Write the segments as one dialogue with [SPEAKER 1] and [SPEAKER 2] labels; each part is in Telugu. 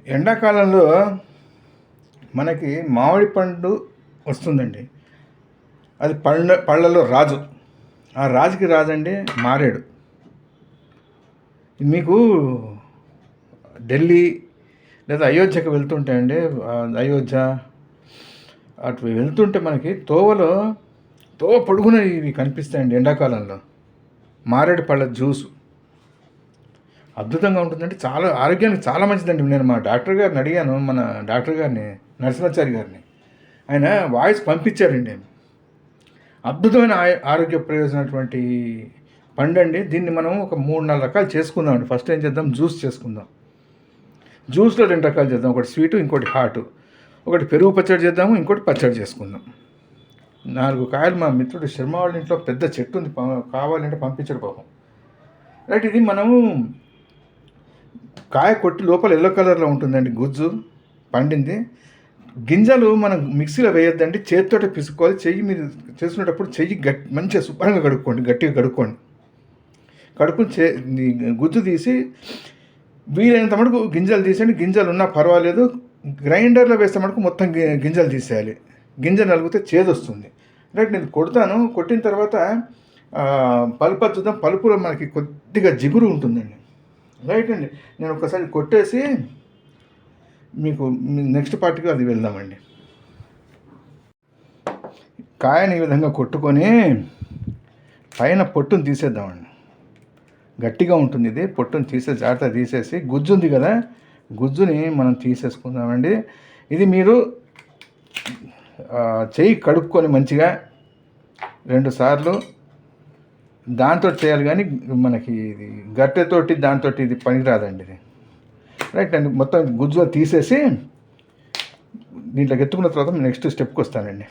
[SPEAKER 1] ఎండాకాలంలో మనకి మామిడి పండు వస్తుందండి. అది పళ్ళలో రాజు. ఆ రాజుకి రాజండి మారేడు. మీకు ఢిల్లీ లేదా అయోధ్యకు వెళ్తుంటే అండి, అయోధ్య అటు వెళ్తుంటే మనకి తోవ పొడుగున ఇవి కనిపిస్తాయండి ఎండాకాలంలో. మారేడు పళ్ళ జ్యూసు అద్భుతంగా ఉంటుందండి. చాలా ఆరోగ్యానికి చాలా మంచిదండి. నేను మా డాక్టర్ గారిని అడిగాను, మన డాక్టర్ గారిని, నరసింహాచారి గారిని. ఆయన వాయిస్ పంపించారండి. అద్భుతమైన ఆరోగ్య ప్రయోజనటువంటి పండు అండి. దీన్ని మనం ఒక 3-4 రకాలు చేసుకుందామండి. ఫస్ట్ ఏం చేద్దాం, జ్యూస్ చేసుకుందాం. జ్యూస్లో 2 రకాలు చేద్దాం. ఒకటి స్వీటు, ఇంకోటి హాటు. ఒకటి పెరుగు పచ్చడి చేద్దాము, ఇంకోటి పచ్చడి చేసుకుందాం. 4 కాయలు మా మిత్రుడు శర్మ వాళ్ళ ఇంట్లో పెద్ద చెట్టు ఉంది, కావాలంటే పంపించడు పాపం. రైట్, ఇది మనము కాయ కొట్టి లోపల ఎల్లో కలర్లో ఉంటుందండి గుజ్జు, పండింది. గింజలు మనం మిక్సీలో వేయొద్దండి, చేతితోటే పిసుకోవాలి. చెయ్యి మీరు చేసుకునేటప్పుడు చెయ్యి మంచిగా శుభ్రంగా కడుక్కోండి, గట్టిగా కడుక్కోండి. కడుక్కుని గుజ్జు తీసి వీలైనంత మటుకు గింజలు తీసేయండి. గింజలు ఉన్నా పర్వాలేదు. గ్రైండర్లో వేస్తే మటుకు మొత్తం గింజలు తీసేయాలి. గింజ నలిగితే చేదు వస్తుంది. రైట్, నేను కొడతాను. కొట్టిన తర్వాత పలుపు చూద్దాం. పలుపులో మనకి కొద్దిగా జిగురు ఉంటుందండి. రైట్ అండి, నేను ఒకసారి కొట్టేసి మీకు నెక్స్ట్ పార్ట్కి అది వెళ్దామండి. కాయని ఈ విధంగా కొట్టుకొని పైన పొట్టును తీసేద్దామండి. గట్టిగా ఉంటుంది ఇది. పొట్టును జాగ్రత్తగా తీసేసి గుజ్జు ఉంది కదా, గుజ్జుని మనం తీసేసుకుందామండి. ఇది మీరు చెయ్యి కడుక్కొని మంచిగా 2 సార్లు దాంతో చేయాలి, కానీ మనకి ఇది గట్టెతోటి దాంతో ఇది పనికిరాదండి ఇది. రైట్ అండి, మొత్తం గుజ్జు తీసేసి దీంట్లోకి ఎత్తుకున్న తర్వాత నెక్స్ట్ స్టెప్కి వస్తానండి.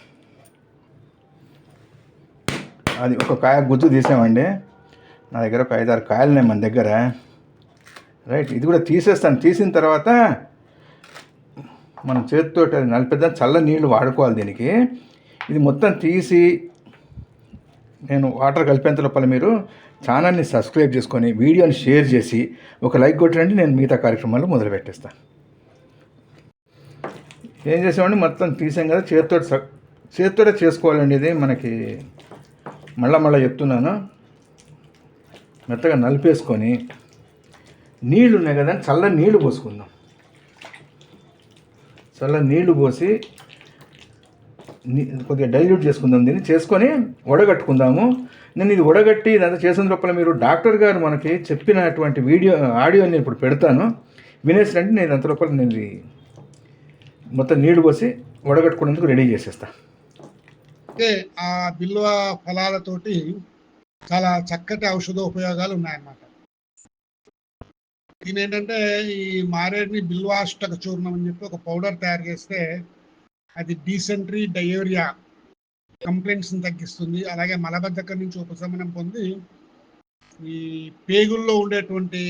[SPEAKER 1] అది ఒక కాయ గుజ్జు తీసామండి. నా దగ్గర ఒక 5-6 కాయలు ఉన్నాయి మన దగ్గర. రైట్, ఇది కూడా తీసేస్తాను. తీసిన తర్వాత మనం చేతితో అది నలిపేద్దాం. చల్ల నీళ్ళు వాడుకోవాలి దీనికి. ఇది మొత్తం తీసి నేను వాటర్ కలిపేంత లోపల మీరు ఛానల్ని సబ్స్క్రైబ్ చేసుకొని వీడియోని షేర్ చేసి ఒక లైక్ కొట్టండి. నేను మిగతా కార్యక్రమాలు మొదలు పెట్టేస్తాను. ఏం చేసామండి, మొత్తం తీసాం కదా, చేతితోటే చేసుకోవాలండి. ఇది మనకి మళ్ళా చెప్తున్నాను. మెత్తగా నలిపేసుకొని నీళ్ళు ఉన్నాయి కదా, చల్ల నీళ్ళు పోసుకుందాం. చల్ల నీళ్లు పోసి కొద్దిగా డైల్యూట్ చేసుకుందాం. దీన్ని చేసుకొని వడగట్టుకుందాము. నేను ఇది వడగట్టి ఇదంతా చేసిన లోపల మీరు డాక్టర్ గారు మనకి చెప్పినటువంటి ఆడియోని ఇప్పుడు పెడతాను, వినేసినంటే నేను అంత లోపల నేను మొత్తం నీళ్లు పోసి వడగట్టుకునేందుకు రెడీ చేసేస్తాను.
[SPEAKER 2] అంటే ఆ బిల్వ ఫలాలతోటి చాలా చక్కటి ఔషధోపయోగాలు ఉన్నాయన్నమాట. దీని ఏంటంటే ఈ మారేడుని బిల్వాష్టక చూర్ణం అని చెప్పి ఒక పౌడర్ తయారు చేస్తే అది డీసెంట్రీ, డయేరియా కంప్లైంట్స్ని తగ్గిస్తుంది. అలాగే మలబద్ధకం నుంచి ఉపశమనం పొంది ఈ పేగుల్లో ఉండేటువంటి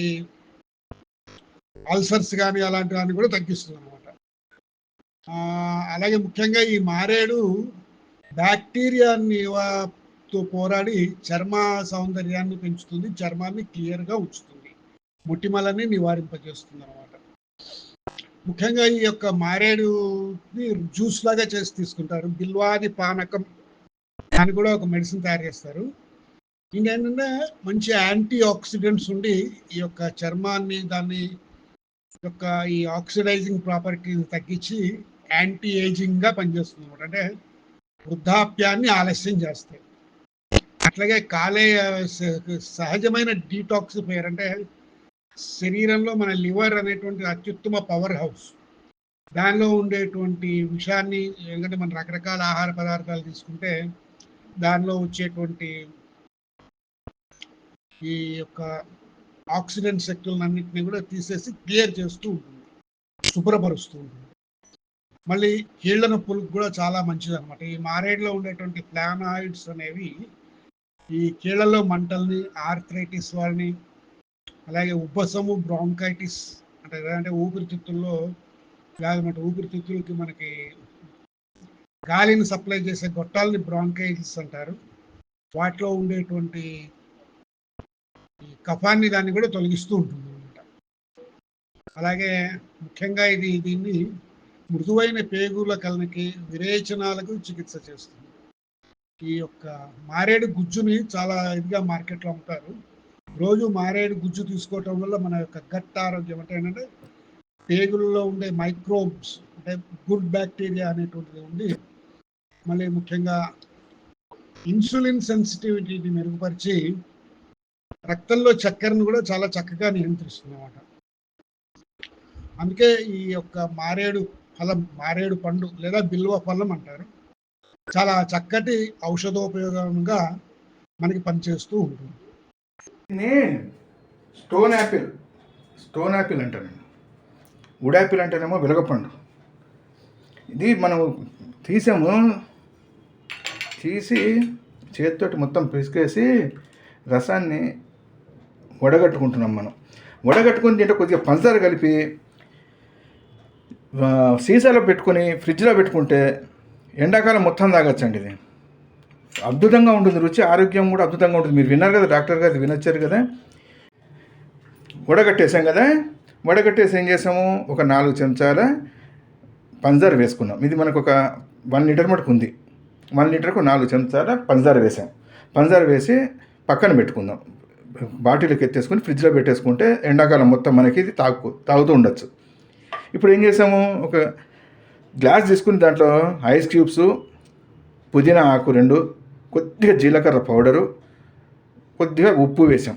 [SPEAKER 2] అల్సర్స్ కానీ అలాంటివన్నీ కూడా తగ్గిస్తుంది అనమాట. అలాగే ముఖ్యంగా ఈ మారేడు బ్యాక్టీరియాతో పోరాడి చర్మ సౌందర్యాన్ని పెంచుతుంది, చర్మాన్ని క్లియర్గా ఉంచుతుంది, మొటిమలని నివారింపజేస్తుంది అనమాట. ముఖ్యంగా ఈ యొక్క మారేడుని జ్యూస్ లాగా చేసి తీసుకుంటారు. బిల్వాది పానకం అని కూడా ఒక మెడిసిన్ తయారు చేస్తారు. ఏంటంటే మంచి యాంటీ ఆక్సిడెంట్స్ ఉండి ఈ యొక్క చర్మాన్ని దాన్ని యొక్క ఈ ఆక్సిడైజింగ్ ప్రాపర్టీని తగ్గించి యాంటీ ఏజింగ్గా పనిచేస్తుంది అనమాట. అంటే వృద్ధాప్యాన్ని ఆలస్యం చేస్తాయి. అట్లాగే సహజమైన డీటాక్సిఫైయర్, అంటే శరీరంలో మన లివర్ అనేటువంటి అత్యుత్తమ పవర్ హౌస్, దానిలో ఉండేటువంటి విషయాన్ని, ఎందుకంటే మన రకరకాల ఆహార పదార్థాలు తీసుకుంటే దానిలో వచ్చేటువంటి ఈ యొక్క ఆక్సిడెంట్ శక్తులన్నింటినీ కూడా తీసేసి క్లియర్ చేస్తూ ఉంటుంది, శుభ్రపరుస్తూ ఉంటుంది. మళ్ళీ కీళ్ల నొప్పులకు కూడా చాలా మంచిది అనమాట. ఈ మారేడులో ఉండేటువంటి ఫ్లానాయిడ్స్ అనేవి ఈ కీళ్లలో మంటల్ని, ఆర్థరైటిస్ వారిని, అలాగే ఉబ్బసము, బ్రాంకైటిస్ అంటే ఊపిరితిత్తుల్లో వ్యాధి, ఊపిరితిత్తులకి మనకి గాలిని సప్లై చేసే గొట్టాలని బ్రాంకైటిస్ అంటారు. వాటిలో ఉండేటువంటి కఫాన్ని దాన్ని కూడా తొలగిస్తూ ఉంటుంది అనమాట. అలాగే ముఖ్యంగా దీన్ని మృదువైన పేగుల కలనికి, విరేచనాలకు చికిత్స చేస్తుంది. ఈ యొక్క మారేడు గుజ్జుని చాలా ఇదిగా మార్కెట్లో అమ్ముతారు. రోజు మారేడు గుజ్జు తీసుకోవటం వల్ల మన యొక్క గట్ ఆరోగ్యం అంటే ఏంటంటే పేగుల్లో ఉండే మైక్రోబ్స్ అంటే గుడ్ బ్యాక్టీరియా అనేటువంటిది ఉండి, మళ్ళీ ముఖ్యంగా ఇన్సులిన్ సెన్సిటివిటీని మెరుగుపరిచి రక్తంలో చక్కెరను కూడా చాలా చక్కగా నియంత్రిస్తుంది అన్నమాట. అందుకే ఈ యొక్క మారేడు ఫలం, మారేడు పండు లేదా బిల్వ ఫలం అంటారు, చాలా చక్కటి ఔషధోపయోగంగా మనకి పనిచేస్తూ ఉంటుంది.
[SPEAKER 1] స్టోన్ యాపిల్ అంటానండి. వుడ్ యాపిల్ అంటేనేమో వెలగపండు. ఇది మనం తీసి చేతితోటి మొత్తం పిసికేసి రసాన్ని వడగట్టుకుంటున్నాం. మనం వడగట్టుకుని తింటే కొద్దిగా పంచదార కలిపి సీసాలో పెట్టుకొని ఫ్రిడ్జ్లో పెట్టుకుంటే ఎండాకాలం మొత్తం తాగొచ్చండి. ఇది అద్భుతంగా ఉంటుంది, రుచి ఆరోగ్యం కూడా అద్భుతంగా ఉంటుంది. మీరు విన్నారు కదా, డాక్టర్ గారు వినొచ్చారు కదా. వడగట్టేసాం కదా, వడగట్టేసి ఏం చేసాము, ఒక 4 చెంచాల పంచదార వేసుకున్నాం. ఇది మనకు ఒక 1 లీటర్ మటుకు ఉంది. 1 లీటర్కు 4 చెంచాల పంచదార వేసాం. పంచదార వేసి పక్కన పెట్టుకుందాం. బాటిల్కి ఎత్తేసుకొని ఫ్రిడ్జ్లో పెట్టేసుకుంటే ఎండాకాలం మొత్తం మనకి ఇది తాగుతూ ఉండొచ్చు. ఇప్పుడు ఏం చేసాము, ఒక గ్లాస్ తీసుకుని దాంట్లో ఐస్ క్యూబ్స్, పుదీనా ఆకు 2, కొద్దిగా జీలకర్ర పౌడరు, కొద్దిగా ఉప్పు వేసాం.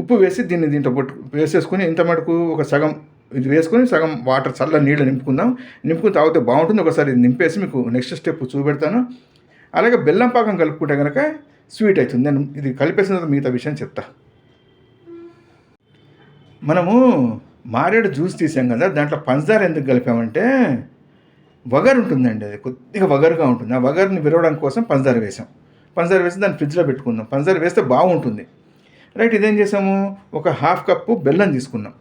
[SPEAKER 1] ఉప్పు వేసి దీంట్లో వేసేసుకొని ఇంత మటుకు ఒక సగం ఇది వేసుకొని సగం వాటర్ చల్ల నీళ్ళు నింపుకుని తాగితే బాగుంటుంది. ఒకసారి నింపేసి మీకు నెక్స్ట్ స్టెప్ చూపెడతాను. అలాగే బెల్లం పాకం కలుపుకుంటే కనుక స్వీట్ అవుతుంది. నేను ఇది కలిపేసిన తర్వాత మిగతా విషయం చెప్తా. మనము మారేడు జ్యూస్ తీసాం కదా, దాంట్లో పంచదార ఎందుకు కలిపామంటే వగరు ఉంటుందండి. అది కొద్దిగా వగరుగా ఉంటుంది. ఆ వగరుని విరవడం కోసం పంచదార వేసాం. పంచదార వేసి దాన్ని ఫ్రిడ్జ్లో పెట్టుకుందాం. పంచదార వేస్తే బాగుంటుంది. రైట్, ఇదేం చేసాము, ఒక 1/2 కప్పు బెల్లం తీసుకున్నాం.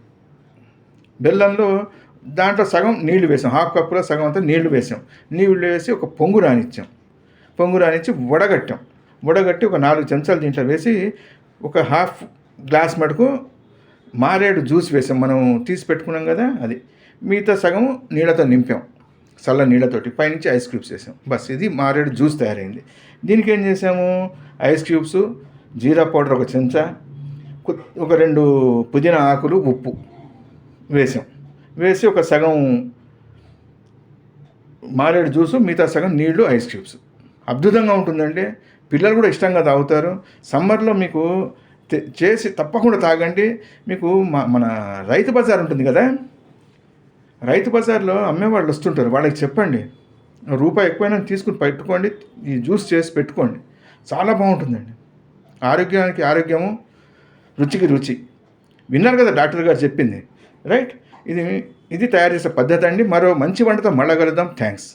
[SPEAKER 1] బెల్లంలో దాంట్లో సగం నీళ్లు వేసాం. 1/2 కప్పులో సగం అంతా నీళ్లు వేసాం. నీళ్లు వేసి ఒక పొంగు రానిచ్చాం. పొంగు రానిచ్చి వడగట్టాం. వడగట్టి ఒక 4 చెంచాలు దీంట్లో వేసి ఒక 1/2 గ్లాస్ మటుకు మారేడు జ్యూస్ వేసాం. మనం తీసి పెట్టుకున్నాం కదా, అది మిగతా సగం నీళ్ళతో నింపాం, చల్ల నీళ్ళతోటి. పైనుంచి ఐస్ క్యూబ్స్ వేసాం. బస్, ఇది మారేడు జ్యూస్ తయారైంది. దీనికి ఏం చేసాము, ఐస్ క్యూబ్స్, జీరా పౌడర్ 1 చెంచా, ఒక 2 పుదీనా ఆకులు, ఉప్పు వేసాం. వేసి ఒక సగం మారేడు జ్యూసు, మిగతా సగం నీళ్లు, ఐస్ క్యూబ్స్. అద్భుతంగా ఉంటుందండి. పిల్లలు కూడా ఇష్టంగా తాగుతారు. సమ్మర్లో మీకు చేసి తప్పకుండా తాగండి. మీకు మన రైతు బజార్ ఉంటుంది కదా, రైతు బజార్లో అమ్మేవాళ్ళు వస్తుంటారు, వాళ్ళకి చెప్పండి రూపాయి ఎక్కువైనా తీసుకుని పెట్టుకోండి, ఈ జ్యూస్ చేసి పెట్టుకోండి. చాలా బాగుంటుందండి. ఆరోగ్యానికి ఆరోగ్యము, రుచికి రుచి. విన్నారు కదా డాక్టర్ గారు చెప్పింది. రైట్, ఇది తయారు చేసే పద్ధతి అండి. మరో మంచి వంటతో మళ్ళా కలుద్దాం. థ్యాంక్స్.